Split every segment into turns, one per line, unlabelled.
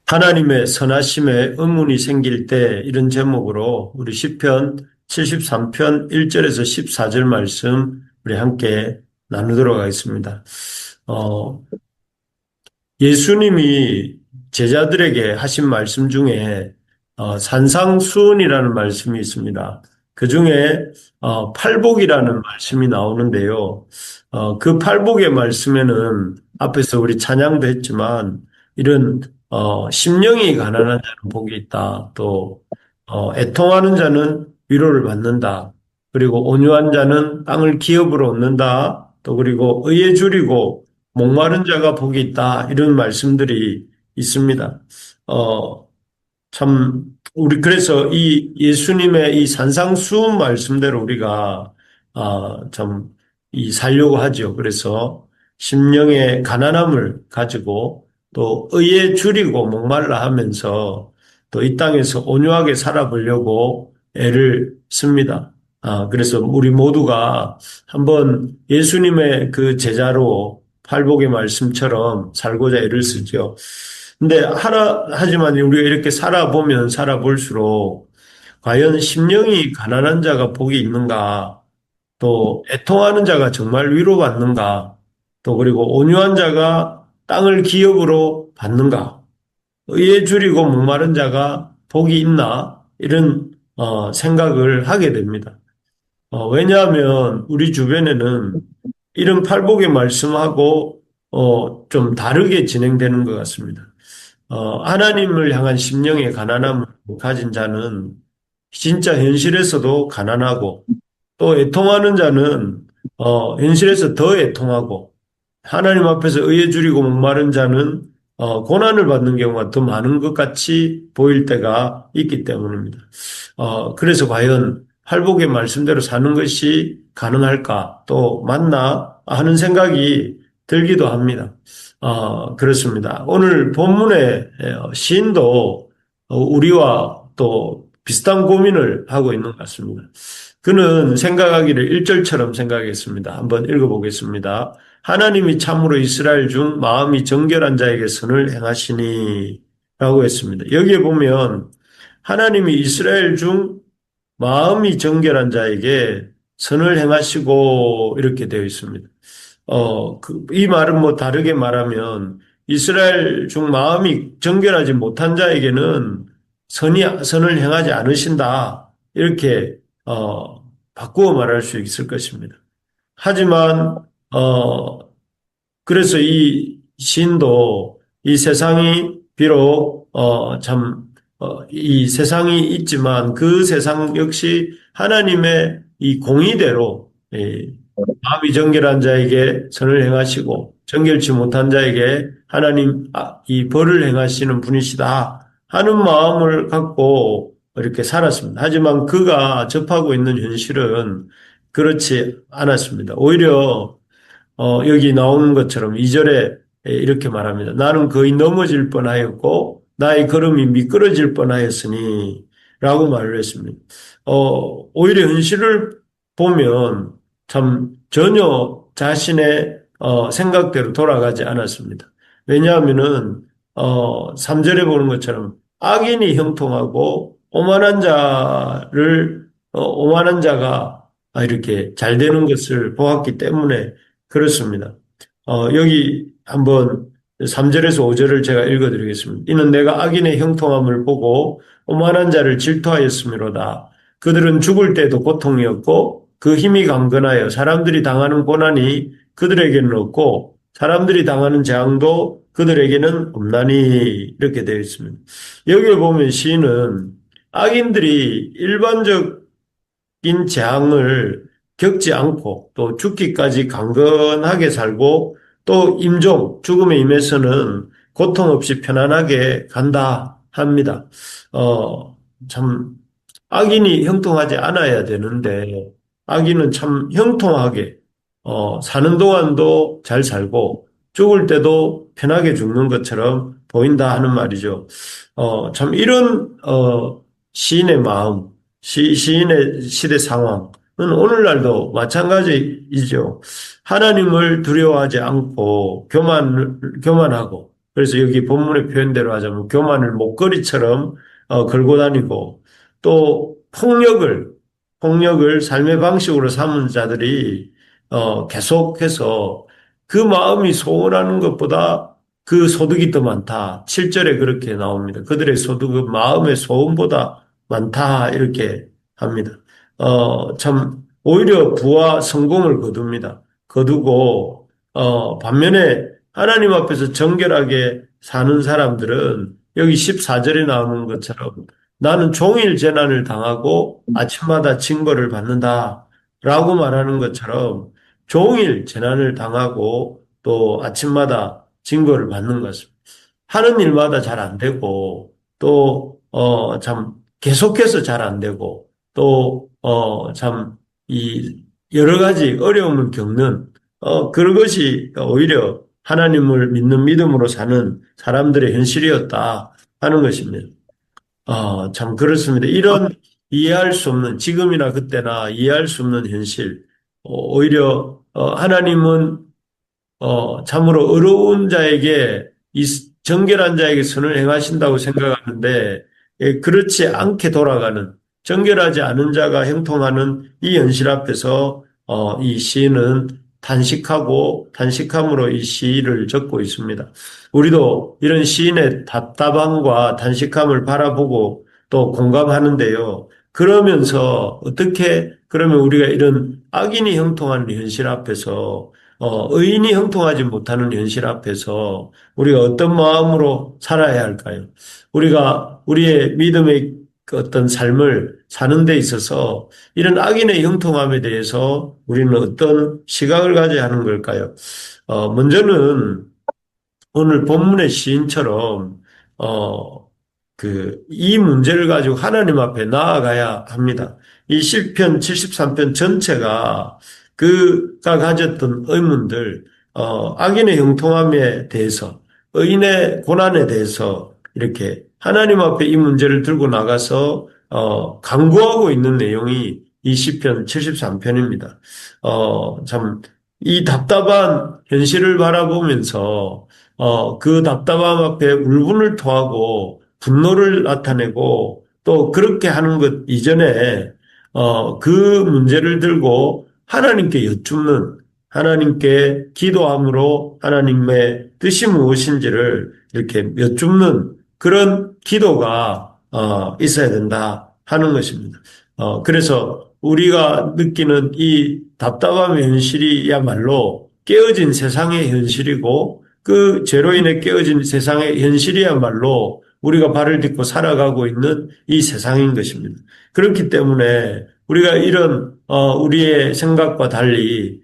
하나님의 선하심에 의문이 생길 때 이런 제목으로 우리 시편 73편 1절에서 14절 말씀 우리 함께 나누도록 하겠습니다. 어, 예수님이 제자들에게 하신 말씀 중에 산상수훈이라는 말씀이 있습니다. 그 중에 팔복이라는 말씀이 나오는데요. 그 팔복의 말씀에는 앞에서 우리 찬양도 했지만 이런 심령이 가난한 자는 복이 있다. 또 애통하는 자는 위로를 받는다. 그리고 온유한 자는 땅을 기업으로 얻는다. 또 그리고 의에 줄이고 목마른 자가 복이 있다. 이런 말씀들이 있습니다. 어, 참, 그래서 이 예수님의 이 산상수훈 말씀대로 우리가, 참, 살려고 하죠. 그래서 심령의 가난함을 가지고 또 의에 줄이고 목말라 하면서 또 이 땅에서 온유하게 살아보려고 애를 씁니다. 그래서 우리 모두가 한번 예수님의 그 제자로 팔복의 말씀처럼 살고자 애를 쓰죠. 근데 하지만 우리가 이렇게 살아보면 살아볼수록 과연 심령이 가난한 자가 복이 있는가? 또 애통하는 자가 정말 위로받는가? 또 그리고 온유한 자가 땅을 기업으로 받는가? 의에 줄이고 목마른 자가 복이 있나? 이런 생각을 하게 됩니다. 왜냐하면 우리 주변에는 이런 팔복의 말씀하고 좀 다르게 진행되는 것 같습니다. 하나님을 향한 심령의 가난함을 가진 자는 진짜 현실에서도 가난하고 또 애통하는 자는 현실에서 더 애통하고 하나님 앞에서 의에 줄이고 목마른 자는 고난을 받는 경우가 더 많은 것 같이 보일 때가 있기 때문입니다. 그래서 과연 팔복의 말씀대로 사는 것이 가능할까 또 맞나 하는 생각이 들기도 합니다. 그렇습니다. 오늘 본문의 시인도 우리와 또 비슷한 고민을 하고 있는 것 같습니다. 그는 생각하기를 1절처럼 생각했습니다. 한번 읽어보겠습니다. 하나님이 참으로 이스라엘 중 마음이 정결한 자에게 선을 행하시니 라고 했습니다. 여기에 보면 하나님이 이스라엘 중 마음이 정결한 자에게 선을 행하시고 이렇게 되어 있습니다. 이 말은 뭐 다르게 말하면 이스라엘 중 마음이 정결하지 못한 자에게는 선을 행하지 않으신다. 이렇게, 바꾸어 말할 수 있을 것입니다. 하지만, 그래서 이 시인도 이 세상이 비록, 이 세상이 있지만 그 세상 역시 하나님의 이 공의대로, 마음이 정결한 자에게 선을 행하시고 정결치 못한 자에게 하나님 이 벌을 행하시는 분이시다 하는 마음을 갖고 이렇게 살았습니다. 하지만 그가 접하고 있는 현실은 그렇지 않았습니다. 오히려 여기 나오는 것처럼 2절에 이렇게 말합니다. 나는 거의 넘어질 뻔하였고 나의 걸음이 미끄러질 뻔하였으니 라고 말을 했습니다. 오히려 현실을 보면 참 전혀 자신의 생각대로 돌아가지 않았습니다. 왜냐하면은 3절에 보는 것처럼 악인이 형통하고 오만한 자가 이렇게 잘 되는 것을 보았기 때문에 그렇습니다. 여기 한번 3절에서 5절을 제가 읽어드리겠습니다. 이는 내가 악인의 형통함을 보고 오만한 자를 질투하였음이로다. 그들은 죽을 때도 고통이었고 그 힘이 강건하여 사람들이 당하는 고난이 그들에게는 없고 사람들이 당하는 재앙도 그들에게는 없나니 이렇게 되어 있습니다. 여기에 보면 시인은 악인들이 일반적인 재앙을 겪지 않고 또 죽기까지 강건하게 살고 또 죽음의 임에서는 고통 없이 편안하게 간다 합니다. 참 악인이 형통하지 않아야 되는데 악인은 참 형통하게 사는 동안도 잘 살고 죽을 때도 편하게 죽는 것처럼 보인다 하는 말이죠. 참 이런 시인의 마음, 시인의 시대 상황 오늘날도 마찬가지이죠. 하나님을 두려워하지 않고 교만하고, 그래서 여기 본문의 표현대로 하자면 교만을 목걸이처럼 걸고 다니고, 또 폭력을 삶의 방식으로 삼은 자들이 계속해서 그 마음이 소원하는 것보다 그 소득이 더 많다. 7절에 그렇게 나옵니다. 그들의 소득은 마음의 소원보다 많다. 이렇게 합니다. 참, 오히려 부와 성공을 거둡니다. 거두고, 반면에 하나님 앞에서 정결하게 사는 사람들은 여기 14절에 나오는 것처럼 나는 종일 재난을 당하고 아침마다 징벌을 받는다. 라고 말하는 것처럼 종일 재난을 당하고 또 아침마다 징벌을 받는 것입니다. 하는 일마다 잘 안 되고 또, 참, 계속해서 잘 안 되고 또, 참, 이 여러 가지 어려움을 겪는, 그런 것이 오히려 하나님을 믿는 믿음으로 사는 사람들의 현실이었다 하는 것입니다. 참 그렇습니다. 이런 이해할 수 없는, 지금이나 그때나 이해할 수 없는 현실, 오히려 하나님은 참으로 어려운 자에게 이 정결한 자에게 선을 행하신다고 생각하는데 그렇지 않게 돌아가는 정결하지 않은 자가 형통하는 이 현실 앞에서 이 시인은 탄식하고 탄식함으로 이 시를 적고 있습니다. 우리도 이런 시인의 답답함과 탄식함을 바라보고 또 공감하는데요. 그러면서 어떻게 그러면 우리가 이런 악인이 형통하는 현실 앞에서 의인이 형통하지 못하는 현실 앞에서 우리가 어떤 마음으로 살아야 할까요? 우리가 우리의 믿음의 그 어떤 삶을 사는 데 있어서 이런 악인의 형통함에 대해서 우리는 어떤 시각을 가져야 하는 걸까요? 먼저는 오늘 본문의 시인처럼, 어, 이 문제를 가지고 하나님 앞에 나아가야 합니다. 이 시편 73편 전체가 그가 가졌던 의문들, 악인의 형통함에 대해서, 의인의 고난에 대해서 이렇게 하나님 앞에 이 문제를 들고 나가서, 강구하고 있는 내용이 이 시편 73편입니다. 참, 이 답답한 현실을 바라보면서 그 답답함 앞에 울분을 토하고 분노를 나타내고 또 그렇게 하는 것 이전에 그 문제를 들고 하나님께 여쭙는 하나님께 기도함으로 하나님의 뜻이 무엇인지를 이렇게 여쭙는 그런 기도가 있어야 된다 하는 것입니다. 그래서 우리가 느끼는 이 답답함의 현실이야말로 깨어진 세상의 현실이고 그 죄로 인해 깨어진 세상의 현실이야말로 우리가 발을 딛고 살아가고 있는 이 세상인 것입니다. 그렇기 때문에 우리가 이런 우리의 생각과 달리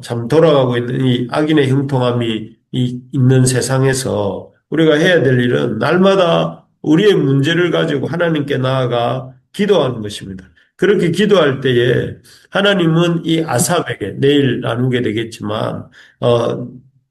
참 돌아가고 있는 이 악인의 형통함이 있는 세상에서 우리가 해야 될 일은 날마다 우리의 문제를 가지고 하나님께 나아가 기도하는 것입니다. 그렇게 기도할 때에 하나님은 이 아삽에게 내일 나누게 되겠지만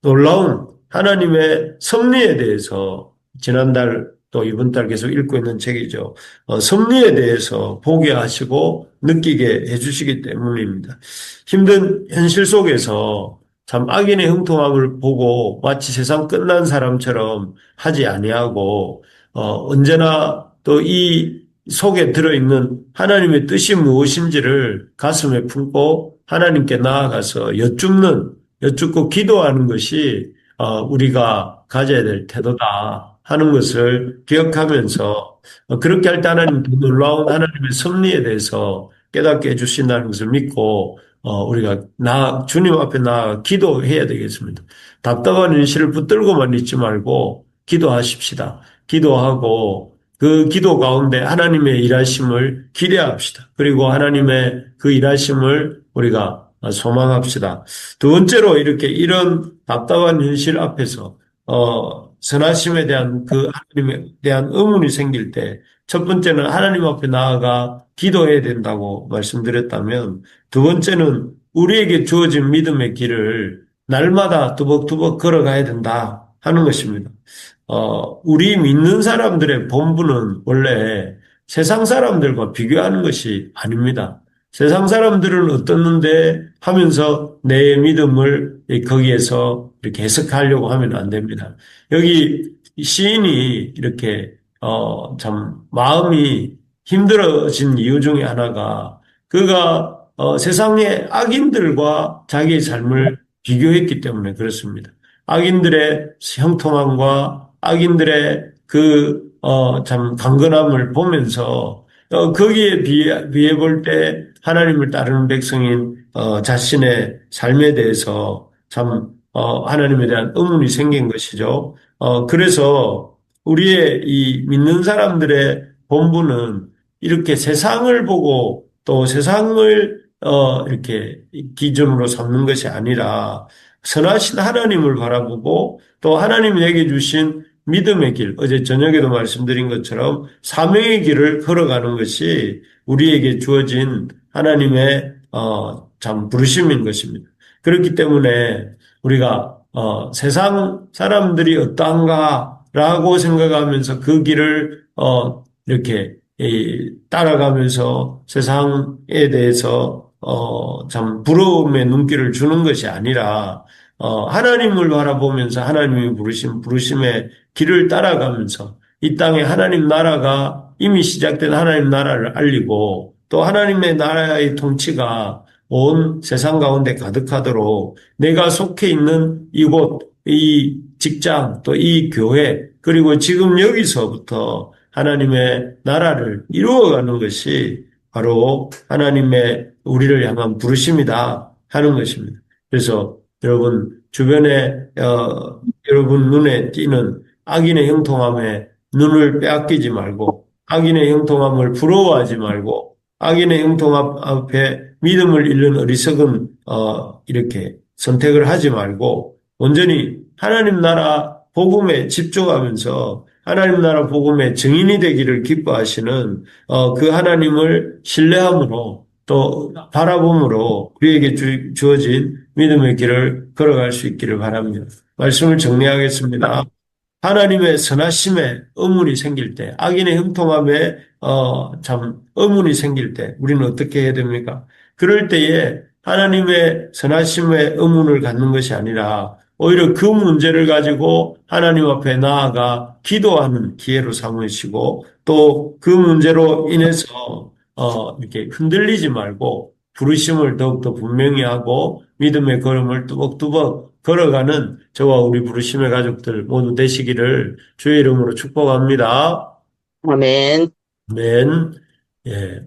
놀라운 하나님의 섭리에 대해서 지난달 또 이번 달 계속 읽고 있는 책이죠. 섭리에 대해서 보게 하시고 느끼게 해주시기 때문입니다. 힘든 현실 속에서 참 악인의 형통함을 보고 마치 세상 끝난 사람처럼 하지 아니하고 언제나 또 이 속에 들어있는 하나님의 뜻이 무엇인지를 가슴에 품고 하나님께 나아가서 여쭙고 기도하는 것이 우리가 가져야 될 태도다 하는 것을 기억하면서 그렇게 할 때 하나님 놀라운 하나님의 섭리에 대해서 깨닫게 해주신다는 것을 믿고 우리가 주님 앞에 나아가 기도해야 되겠습니다. 답답한 현실을 붙들고만 있지 말고 기도하십시다. 기도하고 그 기도 가운데 하나님의 일하심을 기대합시다. 그리고 하나님의 그 일하심을 우리가 소망합시다. 두 번째로 이렇게 이런 답답한 현실 앞에서 선하심에 대한 그 하나님에 대한 의문이 생길 때 첫 번째는 하나님 앞에 나아가 기도해야 된다고 말씀드렸다면 두 번째는 우리에게 주어진 믿음의 길을 날마다 두벅두벅 걸어가야 된다 하는 것입니다. 우리 믿는 사람들의 본분은 원래 세상 사람들과 비교하는 것이 아닙니다. 세상 사람들은 어떻는데 하면서 내 믿음을 거기에서 이렇게 해석하려고 하면 안 됩니다. 여기 시인이 이렇게 참 마음이 힘들어진 이유 중에 하나가 그가 세상의 악인들과 자기의 삶을 비교했기 때문에 그렇습니다. 악인들의 형통함과 악인들의 참 강건함을 보면서 거기에 비해 볼 때 하나님을 따르는 백성인 자신의 삶에 대해서 참 하나님에 대한 의문이 생긴 것이죠. 그래서 우리의 이 믿는 사람들의 본분은 이렇게 세상을 보고 또 세상을 이렇게 기준으로 삼는 것이 아니라 선하신 하나님을 바라보고 또 하나님이 내게 주신 믿음의 길, 어제 저녁에도 말씀드린 것처럼 사명의 길을 걸어가는 것이 우리에게 주어진 하나님의 참 부르심인 것입니다. 그렇기 때문에 우리가 세상 사람들이 어떠한가라고 생각하면서 그 길을 이렇게 따라가면서 세상에 대해서 참 부러움의 눈길을 주는 것이 아니라 하나님을 바라보면서 하나님이 부르신 부르심의 길을 따라가면서 이 땅에 하나님 나라가 이미 시작된 하나님 나라를 알리고 또 하나님의 나라의 통치가 온 세상 가운데 가득하도록 내가 속해 있는 이곳, 이 직장, 또 이 교회, 그리고 지금 여기서부터 하나님의 나라를 이루어가는 것이 바로 하나님의 우리를 향한 부르심이다 하는 것입니다. 그래서 여러분 주변에 여러분 눈에 띄는 악인의 형통함에 눈을 빼앗기지 말고 악인의 형통함을 부러워하지 말고 악인의 형통함 앞에 믿음을 잃는 어리석은 이렇게 선택을 하지 말고 온전히 하나님 나라 복음에 집중하면서 하나님 나라 복음의 증인이 되기를 기뻐하시는 그 하나님을 신뢰함으로 또 바라봄으로 우리에게 주어진 믿음의 길을 걸어갈 수 있기를 바랍니다. 말씀을 정리하겠습니다. 하나님의 선하심에 의문이 생길 때, 악인의 형통함에 참 의문이 생길 때 우리는 어떻게 해야 됩니까? 그럴 때에 하나님의 선하심에 의문을 갖는 것이 아니라 오히려 그 문제를 가지고 하나님 앞에 나아가 기도하는 기회로 삼으시고 또 그 문제로 인해서 이렇게 흔들리지 말고 부르심을 더욱더 분명히 하고 믿음의 걸음을 뚜벅뚜벅 걸어가는 저와 우리 부르심의 가족들 모두 되시기를 주의 이름으로 축복합니다.
아멘.
아멘. 예.